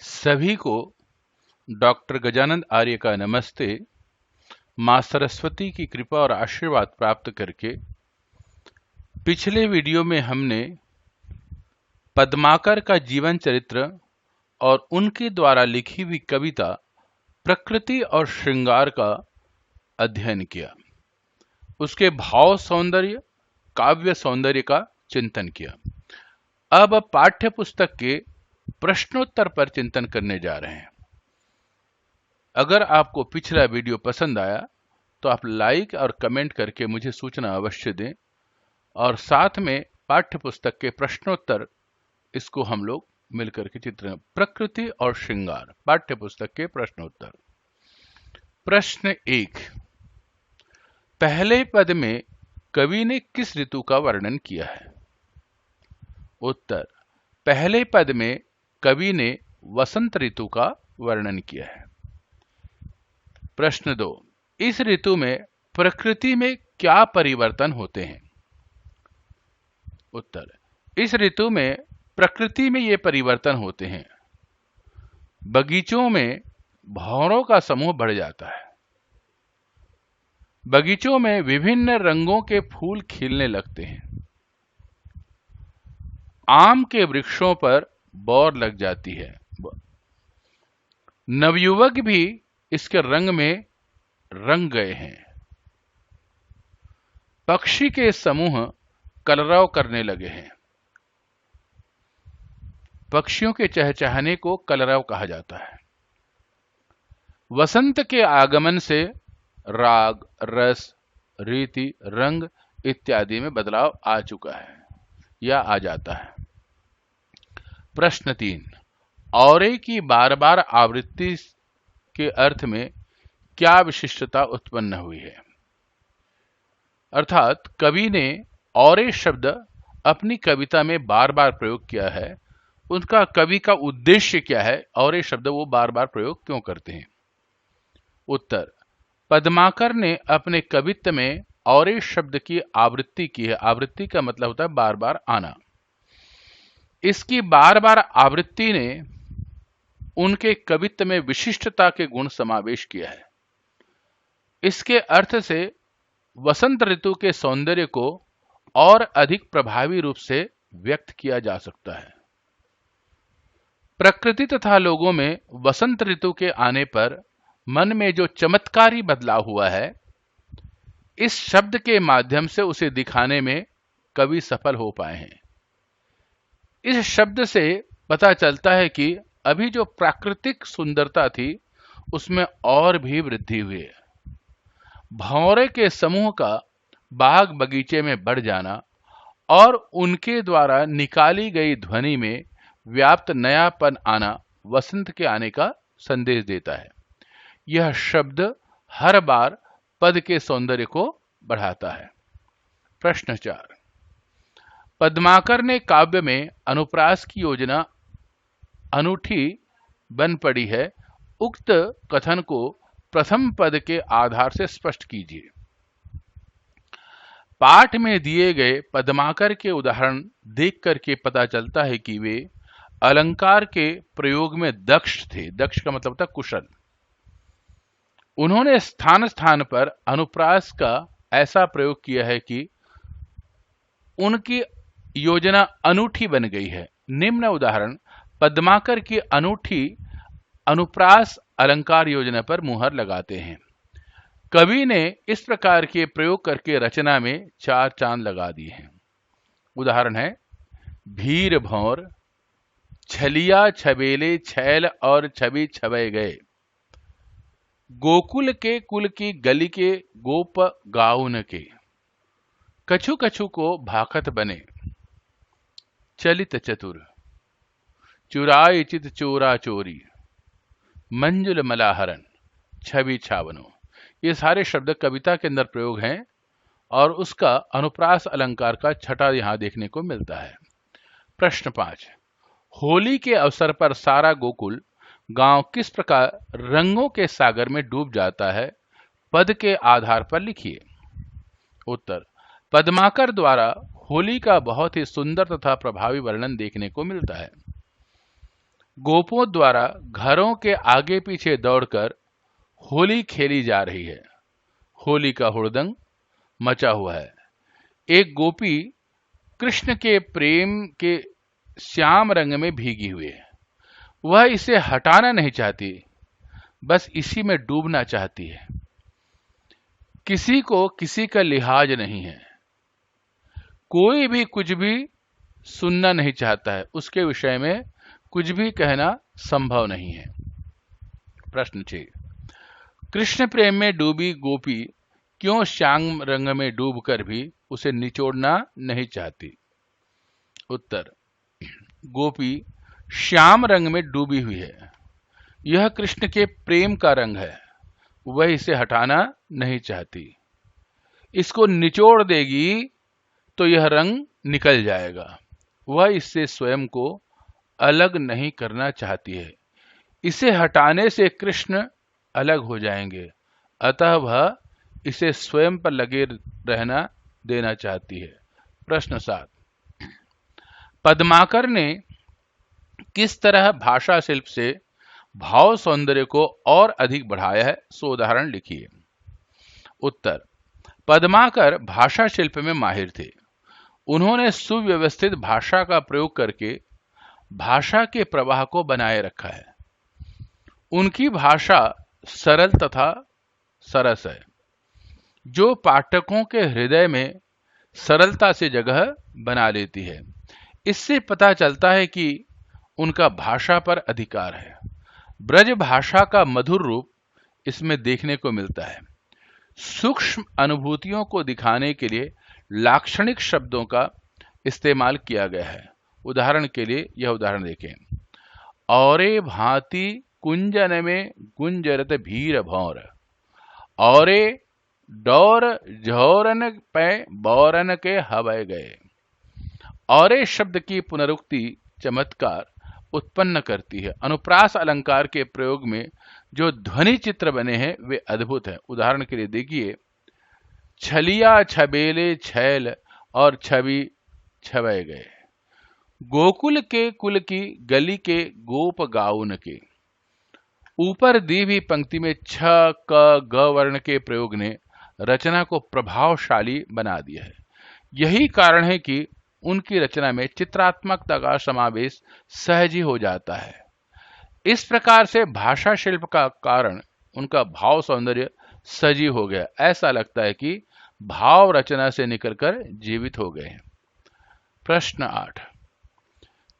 सभी को डॉक्टर गजानंद आर्य का नमस्ते। माँ सरस्वती की कृपा और आशीर्वाद प्राप्त करके पिछले वीडियो में हमने पद्माकर का जीवन चरित्र और उनके द्वारा लिखी हुई कविता प्रकृति और श्रृंगार का अध्ययन किया। उसके भाव सौंदर्य, काव्य सौंदर्य का चिंतन किया। अब पाठ्य पुस्तक के प्रश्नोत्तर पर चिंतन करने जा रहे हैं। अगर आपको पिछला वीडियो पसंद आया तो आप लाइक और कमेंट करके मुझे सूचना अवश्य दें, और साथ में पाठ्य पुस्तक के प्रश्नोत्तर इसको हम लोग मिलकर के चित्र प्रकृति और श्रृंगार पाठ्य पुस्तक के प्रश्नोत्तर। प्रश्न 1, पहले पद में कवि ने किस ऋतु का वर्णन किया है? उत्तर, पहले पद में कवि ने वसंत ऋतु का वर्णन किया है। प्रश्न 2, इस ऋतु में प्रकृति में क्या परिवर्तन होते हैं? उत्तर, इस ऋतु में प्रकृति में ये परिवर्तन होते हैं। बगीचों में भंवरों का समूह बढ़ जाता है। बगीचों में विभिन्न रंगों के फूल खिलने लगते हैं। आम के वृक्षों पर बौर लग जाती है। नवयुवक भी इसके रंग में रंग गए हैं। पक्षी के समूह कलरव करने लगे हैं। पक्षियों के चहचहाने को कलरव कहा जाता है। वसंत के आगमन से राग, रस, रीति, रंग इत्यादि में बदलाव आ चुका है या आ जाता है। प्रश्न 3, औरे की बार बार आवृत्ति के अर्थ में क्या विशिष्टता उत्पन्न हुई है? अर्थात कवि ने औरे शब्द अपनी कविता में बार बार प्रयोग किया है। उनका कवि का उद्देश्य क्या है? औरे शब्द वो बार बार प्रयोग क्यों करते हैं? उत्तर, पद्माकर ने अपने कवित्व में औरे शब्द की आवृत्ति की है। आवृत्ति का मतलब होता है बार बार आना। इसकी बार बार आवृत्ति ने उनके कवित्व में विशिष्टता के गुण समावेश किया है। इसके अर्थ से वसंत ऋतु के सौंदर्य को और अधिक प्रभावी रूप से व्यक्त किया जा सकता है। प्रकृति तथा लोगों में वसंत ऋतु के आने पर मन में जो चमत्कारी बदलाव हुआ है, इस शब्द के माध्यम से उसे दिखाने में कवि सफल हो पाए हैं। इस शब्द से पता चलता है कि अभी जो प्राकृतिक सुंदरता थी उसमें और भी वृद्धि हुई है। भंवरे के समूह का बाग बगीचे में बढ़ जाना और उनके द्वारा निकाली गई ध्वनि में व्याप्त नयापन आना वसंत के आने का संदेश देता है। यह शब्द हर बार पद के सौंदर्य को बढ़ाता है। प्रश्न 4, पद्माकर ने काव्य में अनुप्रास की योजना अनूठी बन पड़ी है। उक्त कथन को प्रथम पद के आधार से स्पष्ट कीजिए। पाठ में दिए गए पद्माकर के उदाहरण देख करके पता चलता है कि वे अलंकार के प्रयोग में दक्ष थे। दक्ष का मतलब था कुशल। उन्होंने स्थान स्थान पर अनुप्रास का ऐसा प्रयोग किया है कि उनकी योजना अनूठी बन गई है। निम्न उदाहरण पद्माकर की अनूठी अनुप्रास अलंकार योजना पर मुहर लगाते हैं। कवि ने इस प्रकार के प्रयोग करके रचना में 4 चांद लगा दिए हैं। उदाहरण है, भीर भौर, छलिया छबेले छैल और छवि छबे गए, गोकुल के कुल की गली के गोप गाउन के, कछु कछु को भाखत बने, चलित चतुर, चुराई चित चोरा चोरी, मंजुल मलाहरन, छवि छावनो। ये सारे शब्द कविता के अंदर प्रयोग हैं और उसका अनुप्रास अलंकार का छटा यहां देखने को मिलता है। प्रश्न 5, होली के अवसर पर सारा गोकुल गांव किस प्रकार रंगों के सागर में डूब जाता है? पद के आधार पर लिखिए। उत्तर, पद्माकर द्वारा होली का बहुत ही सुंदर तथा प्रभावी वर्णन देखने को मिलता है। गोपों द्वारा घरों के आगे पीछे दौड़कर होली खेली जा रही है। होली का हुड़दंग मचा हुआ है। एक गोपी कृष्ण के प्रेम के श्याम रंग में भीगी हुई है। वह इसे हटाना नहीं चाहती, बस इसी में डूबना चाहती है। किसी को किसी का लिहाज नहीं है। कोई भी कुछ भी सुनना नहीं चाहता है। उसके विषय में कुछ भी कहना संभव नहीं है। प्रश्न 6। कृष्ण प्रेम में डूबी गोपी क्यों श्याम रंग में डूबकर भी उसे निचोड़ना नहीं चाहती? उत्तर, गोपी श्याम रंग में डूबी हुई है। यह कृष्ण के प्रेम का रंग है। वह इसे हटाना नहीं चाहती। इसको निचोड़ देगी तो यह रंग निकल जाएगा। वह इससे स्वयं को अलग नहीं करना चाहती है। इसे हटाने से कृष्ण अलग हो जाएंगे, अतः वह इसे स्वयं पर लगे रहना देना चाहती है। प्रश्न 7। पद्माकर ने किस तरह भाषा शिल्प से भाव सौंदर्य को और अधिक बढ़ाया है, सो उदाहरण लिखिए। उत्तर, पद्माकर भाषा शिल्प में माहिर थे। उन्होंने सुव्यवस्थित भाषा का प्रयोग करके भाषा के प्रवाह को बनाए रखा है। उनकी भाषा सरल तथा सरस है, जो पाठकों के हृदय में सरलता से जगह बना लेती है। इससे पता चलता है कि उनका भाषा पर अधिकार है। ब्रज भाषा का मधुर रूप इसमें देखने को मिलता है। सूक्ष्म अनुभूतियों को दिखाने के लिए लाक्षणिक शब्दों का इस्तेमाल किया गया है। उदाहरण के लिए यह उदाहरण देखें। औरे भांति कुंजन में गुंजरत भीर भौर, औरे डौर झौरन पे बौरन के हवय गए। औरे शब्द की पुनरुक्ति चमत्कार उत्पन्न करती है। अनुप्रास अलंकार के प्रयोग में जो ध्वनि चित्र बने हैं वे अद्भुत हैं। उदाहरण के लिए देखिए, छलिया छबेले छैल और छवि छवय गए। गोकुल के कुल की गली के गोप गाउन के। ऊपर दी हुई पंक्ति में छ क ग वर्ण के प्रयोग ने रचना को प्रभावशाली बना दिया है। यही कारण है कि उनकी रचना में चित्रात्मकता का समावेश सहज ही हो जाता है। इस प्रकार से भाषा शिल्प का कारण उनका भाव सौंदर्य सजीव हो गया। ऐसा लगता है कि भाव रचना से निकलकर जीवित हो गए हैं। प्रश्न 8।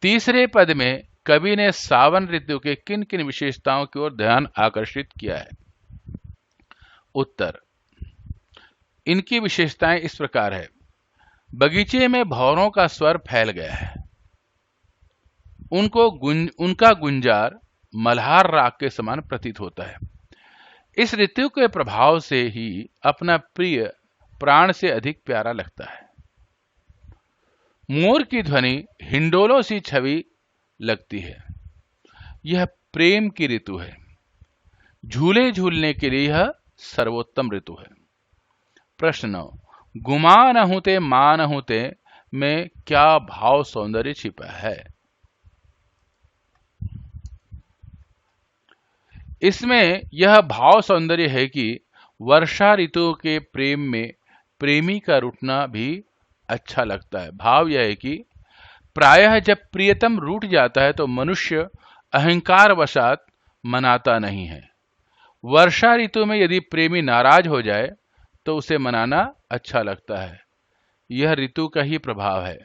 तीसरे पद में कवि ने सावन ऋतु के किन किन विशेषताओं की ओर ध्यान आकर्षित किया है? उत्तर, इनकी विशेषताएं इस प्रकार है। बगीचे में भंवरों का स्वर फैल गया है। उनका गुंजार मल्हार राग के समान प्रतीत होता है। इस ऋतु के प्रभाव से ही अपना प्रिय प्राण से अधिक प्यारा लगता है। मोर की ध्वनि हिंडोलों सी छवि लगती है। यह प्रेम की ऋतु है। झूले झूलने के लिए यह सर्वोत्तम ऋतु है। प्रश्न 9। गुमा न होते मान होते में क्या भाव सौंदर्य छिपा है? इसमें यह भाव सौंदर्य है कि वर्षा ऋतु के प्रेम में प्रेमी का रूठना भी अच्छा लगता है। भाव यह है कि प्रायः जब प्रियतम रूठ जाता है तो मनुष्य अहंकार वशात मनाता नहीं है। वर्षा ऋतु में यदि प्रेमी नाराज हो जाए तो उसे मनाना अच्छा लगता है। यह ऋतु का ही प्रभाव है।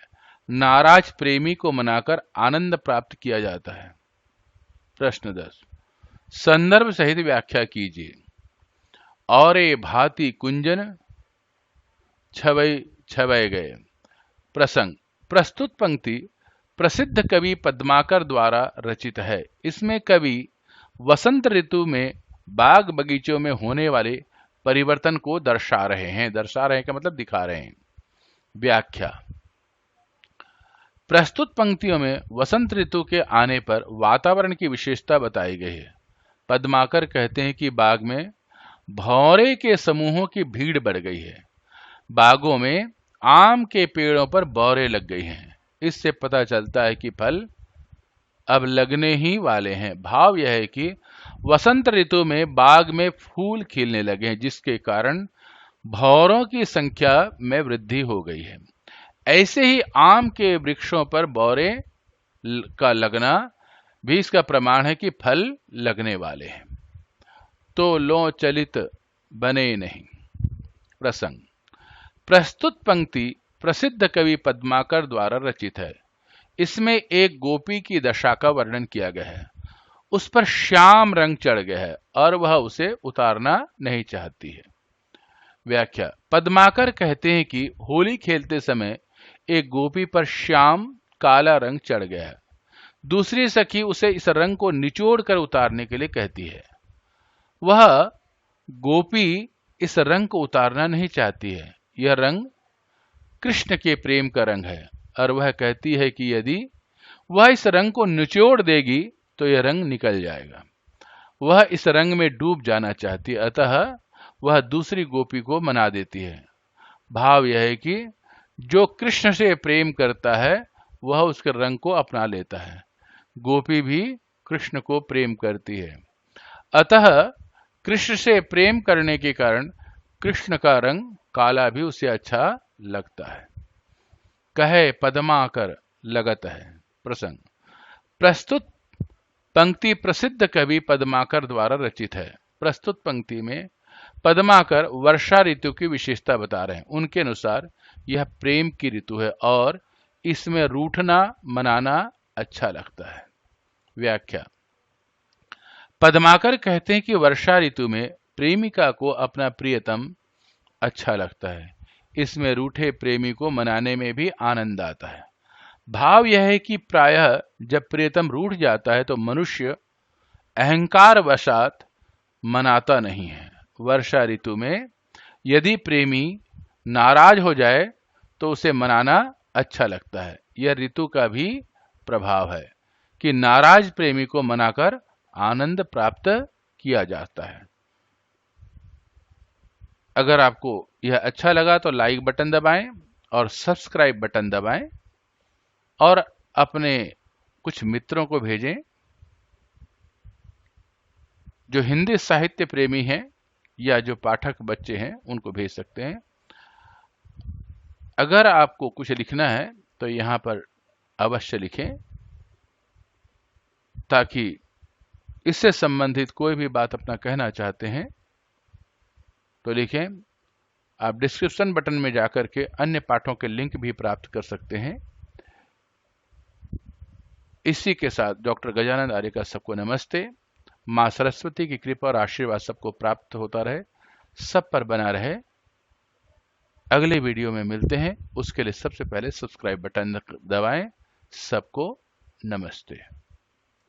नाराज प्रेमी को मनाकर आनंद प्राप्त किया जाता है। प्रश्न 10। संदर्भ सहित व्याख्या कीजिए। औरे भांति कुंजन छवय छवय गए। प्रसंग। प्रस्तुत पंक्ति प्रसिद्ध कवि पद्माकर द्वारा रचित है। इसमें कवि वसंत ऋतु में बाग बगीचों में होने वाले परिवर्तन को दर्शा रहे हैं। दर्शा रहे हैं का मतलब दिखा रहे हैं। व्याख्या। प्रस्तुत पंक्तियों में वसंत ऋतु के आने पर वातावरण की विशेषता बताई गई है। पद्माकर कहते हैं कि बाग में भौरे के समूहों की भीड़ बढ़ गई है। बागों में आम के पेड़ों पर बौरे लग गई हैं। इससे पता चलता है कि फल अब लगने ही वाले हैं। भाव यह है कि वसंत ऋतु में बाग में फूल खिलने लगे हैं, जिसके कारण भौरों की संख्या में वृद्धि हो गई है। ऐसे ही आम के वृक्षों पर बौरे का लगना भी इसका प्रमाण है कि फल लगने वाले हैं। तो लो चलित बने नहीं। प्रसंग। प्रस्तुत पंक्ति प्रसिद्ध कवि पद्माकर द्वारा रचित है। इसमें एक गोपी की दशा का वर्णन किया गया है। उस पर श्याम रंग चढ़ गया है और वह उसे उतारना नहीं चाहती है। व्याख्या। पद्माकर कहते हैं कि होली खेलते समय एक गोपी पर श्याम काला रंग चढ़ गया है। दूसरी सखी उसे इस रंग को निचोड़ कर उतारने के लिए कहती है। वह गोपी इस रंग को उतारना नहीं चाहती है। यह रंग कृष्ण के प्रेम का रंग है और वह कहती है कि यदि वह इस रंग को निचोड़ देगी तो यह रंग निकल जाएगा। वह इस रंग में डूब जाना चाहती है, अतः वह दूसरी गोपी को मना देती है। भाव यह है कि जो कृष्ण से प्रेम करता है वह उसके रंग को अपना लेता है। गोपी भी कृष्ण को प्रेम करती है, अतः कृष्ण से प्रेम करने के कारण कृष्ण का रंग काला भी उसे अच्छा लगता है। कहे पद्माकर लगत है। प्रसंग। प्रस्तुत पंक्ति प्रसिद्ध कवि पद्माकर द्वारा रचित है। प्रस्तुत पंक्ति में पद्माकर वर्षा ऋतु की विशेषता बता रहे हैं। उनके अनुसार यह प्रेम की ऋतु है और इसमें रूठना मनाना अच्छा लगता है। व्याख्या। पद्माकर कहते हैं कि वर्षा ऋतु में प्रेमिका को अपना प्रियतम अच्छा लगता है। इसमें रूठे प्रेमी को मनाने में भी आनंद आता है। भाव यह है कि प्रायः जब प्रियतम रूठ जाता है तो मनुष्य अहंकार वशात मनाता नहीं है। वर्षा ऋतु में यदि प्रेमी नाराज हो जाए तो उसे मनाना अच्छा लगता है। यह ऋतु का भी प्रभाव है कि नाराज प्रेमी को मनाकर आनंद प्राप्त किया जाता है। अगर आपको यह अच्छा लगा तो लाइक बटन दबाएं और सब्सक्राइब बटन दबाएं और अपने कुछ मित्रों को भेजें जो हिंदी साहित्य प्रेमी हैं या जो पाठक बच्चे हैं, उनको भेज सकते हैं। अगर आपको कुछ लिखना है तो यहां पर अवश्य लिखें, ताकि इससे संबंधित कोई भी बात अपना कहना चाहते हैं तो लिखें। आप डिस्क्रिप्शन बटन में जाकर के अन्य पाठों के लिंक भी प्राप्त कर सकते हैं। इसी के साथ डॉक्टर गजानंद आर्य का सबको नमस्ते। मां सरस्वती की कृपा और आशीर्वाद सबको प्राप्त होता रहे, सब पर बना रहे। अगले वीडियो में मिलते हैं, उसके लिए सबसे पहले सब्सक्राइब बटन दबाएं। सबको नमस्ते।